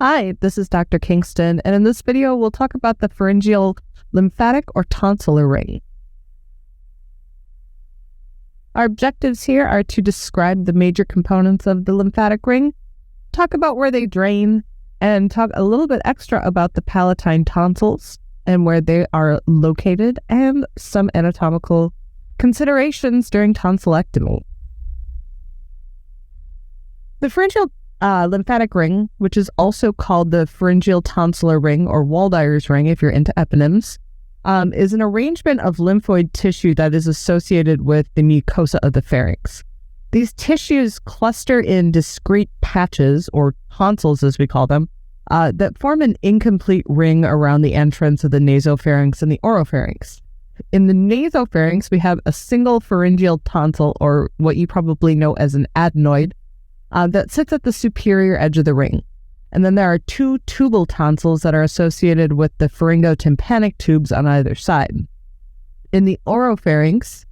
Hi, this is Dr. Kingston, and in this video, we'll talk about the pharyngeal lymphatic or tonsillar ring. Our objectives here are to describe the major components of the lymphatic ring, talk about where they drain, and talk a little bit extra about the palatine tonsils and where they are located, and some anatomical considerations during tonsillectomy. The pharyngeal lymphatic ring, which is also called the pharyngeal tonsillar ring or Waldeyer's ring if you're into eponyms, is an arrangement of lymphoid tissue that is associated with the mucosa of the pharynx. These tissues cluster in discrete patches, or tonsils as we call them, that form an incomplete ring around the entrance of the nasopharynx and the oropharynx. In the nasopharynx, we have a single pharyngeal tonsil, or what you probably know as an adenoid, that sits at the superior edge of the ring. And then there are two tubal tonsils that are associated with the pharyngotympanic tubes on either side. In the oropharynx,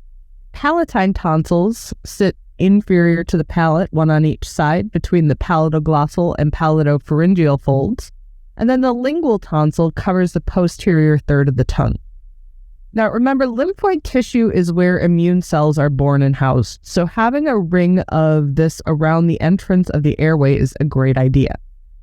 palatine tonsils sit inferior to the palate, one on each side, between the palatoglossal and palatopharyngeal folds. And then the lingual tonsil covers the posterior third of the tongue. Now, remember, lymphoid tissue is where immune cells are born and housed, so having a ring of this around the entrance of the airway is a great idea.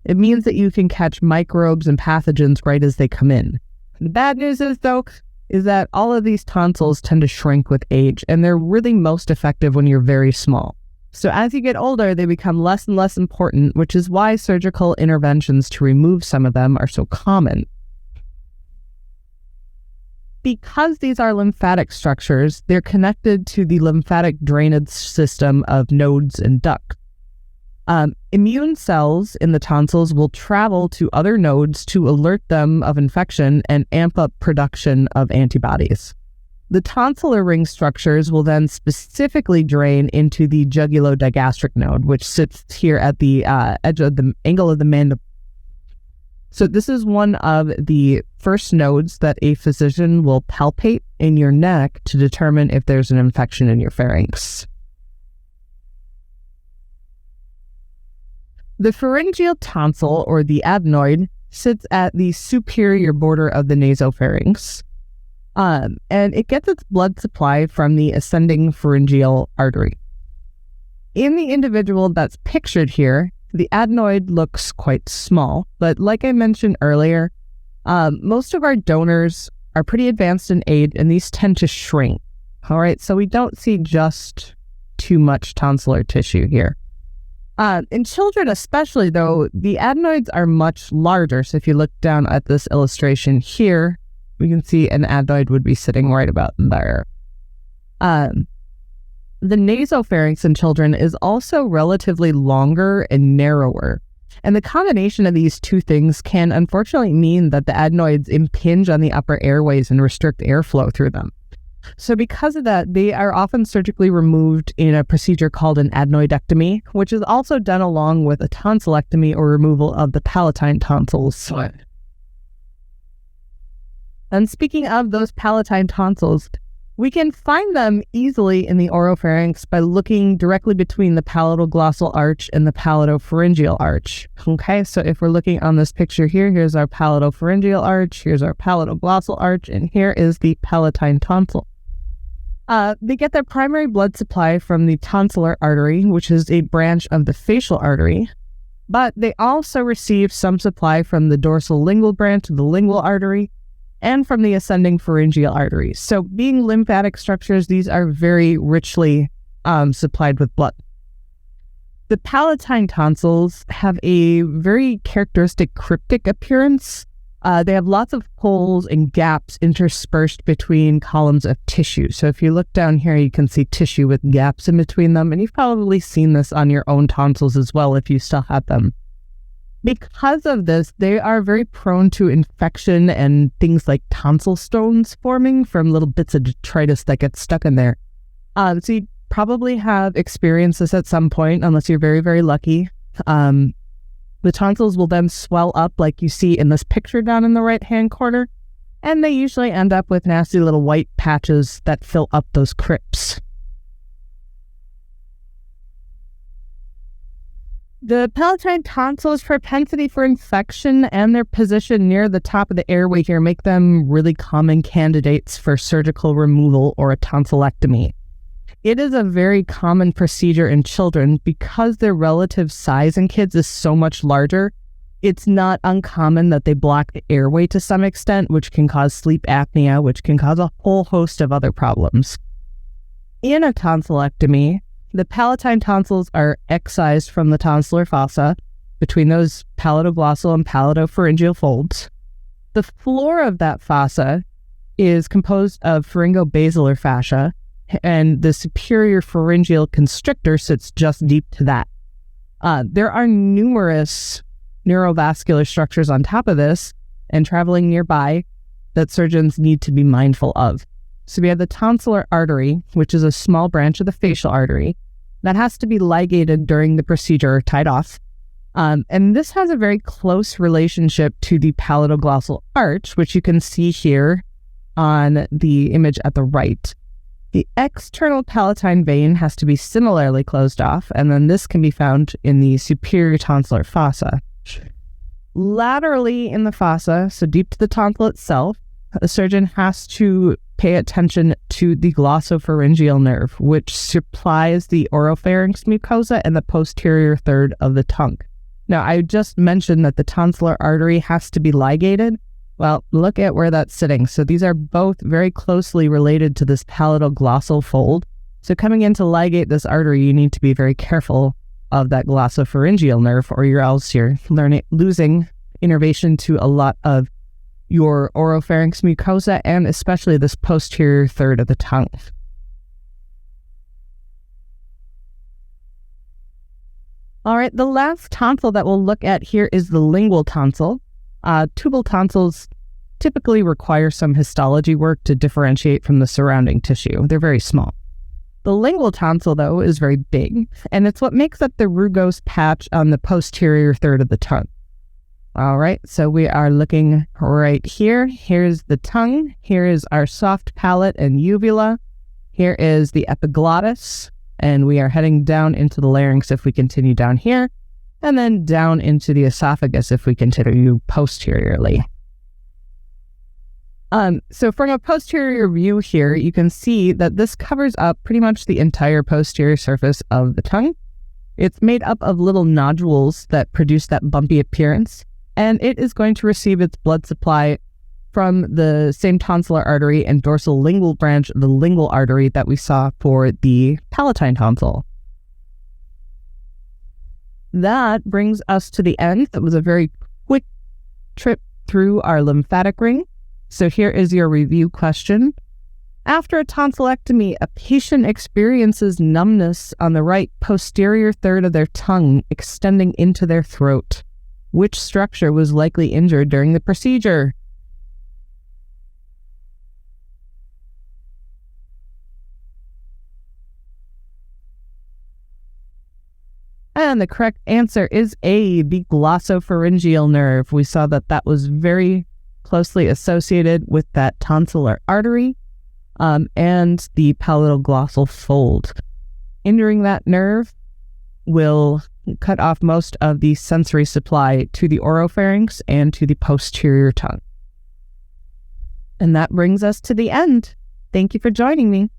It means that you can catch microbes and pathogens right as they come in. The bad news is, though, is that all of these tonsils tend to shrink with age, and they're really most effective when you're very small. So as you get older, they become less and less important, which is why surgical interventions to remove some of them are so common. Because these are lymphatic structures, they're connected to the lymphatic drainage system of nodes and ducts. Immune cells in the tonsils will travel to other nodes to alert them of infection and amp up production of antibodies. The tonsillar ring structures will then specifically drain into the jugulodigastric node, which sits here at the edge of the angle of the mandible. So this is one of the first nodes that a physician will palpate in your neck to determine if there's an infection in your pharynx. The pharyngeal tonsil, or the adenoid, sits at the superior border of the nasopharynx, and it gets its blood supply from the ascending pharyngeal artery. In the individual that's pictured here, the adenoid looks quite small, but like I mentioned earlier, most of our donors are pretty advanced in age, and these tend to shrink. All right, so we don't see just too much tonsillar tissue here. In children especially, though, the adenoids are much larger. So if you look down at this illustration here, we can see an adenoid would be sitting right about there. The nasopharynx in children is also relatively longer and narrower. And the combination of these two things can unfortunately mean that the adenoids impinge on the upper airways and restrict airflow through them. So because of that, they are often surgically removed in a procedure called an adenoidectomy, which is also done along with a tonsillectomy or removal of the palatine tonsils. And speaking of those palatine tonsils, we can find them easily in the oropharynx by looking directly between the palatoglossal arch and the palatopharyngeal arch. Okay, so if we're looking on this picture here, here's our palatopharyngeal arch, here's our palatoglossal arch, and here is the palatine tonsil. They get their primary blood supply from the tonsillar artery, which is a branch of the facial artery, but they also receive some supply from the dorsal lingual branch of the lingual artery, and from the ascending pharyngeal arteries. So being lymphatic structures, these are very richly supplied with blood. The palatine tonsils have a very characteristic cryptic appearance. They have lots of holes and gaps interspersed between columns of tissue. So if you look down here, you can see tissue with gaps in between them, and you've probably seen this on your own tonsils as well if you still have them. Because of this, they are very prone to infection and things like tonsil stones forming from little bits of detritus that get stuck in there. So you probably have experienced this at some point, unless you're very, very lucky. The tonsils will then swell up like you see in this picture down in the right-hand corner, and they usually end up with nasty little white patches that fill up those crypts. The palatine tonsils' propensity for infection and their position near the top of the airway here make them really common candidates for surgical removal or a tonsillectomy. It is a very common procedure in children because their relative size in kids is so much larger. It's not uncommon that they block the airway to some extent, which can cause sleep apnea, which can cause a whole host of other problems. In a tonsillectomy, the palatine tonsils are excised from the tonsillar fossa between those palatoglossal and palatopharyngeal folds. The floor of that fossa is composed of pharyngobasilar fascia, and the superior pharyngeal constrictor sits just deep to that. There are numerous neurovascular structures on top of this and traveling nearby that surgeons need to be mindful of. So we have the tonsillar artery, which is a small branch of the facial artery that has to be ligated during the procedure or tied off. And this has a very close relationship to the palatoglossal arch, which you can see here on the image at the right. The external palatine vein has to be similarly closed off, and then this can be found in the superior tonsillar fossa. Laterally in the fossa, so deep to the tonsil itself, the surgeon has to pay attention to the glossopharyngeal nerve, which supplies the oropharynx mucosa and the posterior third of the tongue. Now, I just mentioned that the tonsillar artery has to be ligated. Well, look at where that's sitting. So these are both very closely related to this palatoglossal fold. So coming in to ligate this artery, you need to be very careful of that glossopharyngeal nerve, or you're losing innervation to a lot of your oropharynx mucosa and especially this posterior third of the tongue. All right, the last tonsil that we'll look at here is the lingual tonsil. Tubal tonsils typically require some histology work to differentiate from the surrounding tissue. They're very small. The lingual tonsil, though, is very big, and it's what makes up the rugose patch on the posterior third of the tongue. All right, so we are looking right here. Here's the tongue. Here is our soft palate and uvula. Here is the epiglottis, and we are heading down into the larynx if we continue down here, and then down into the esophagus if we continue posteriorly. So from a posterior view here, you can see that this covers up pretty much the entire posterior surface of the tongue. It's made up of little nodules that produce that bumpy appearance, and it is going to receive its blood supply from the same tonsillar artery and dorsal lingual branch of the lingual artery that we saw for the palatine tonsil. That brings us to the end. That was a very quick trip through our lymphatic ring. So here is your review question. After a tonsillectomy, a patient experiences numbness on the right posterior third of their tongue extending into their throat. Which structure was likely injured during the procedure? And the correct answer is A, the glossopharyngeal nerve. We saw that that was very closely associated with that tonsillar artery and the palatoglossal fold. Injuring that nerve will cut off most of the sensory supply to the oropharynx and to the posterior tongue. And that brings us to the end. Thank you for joining me.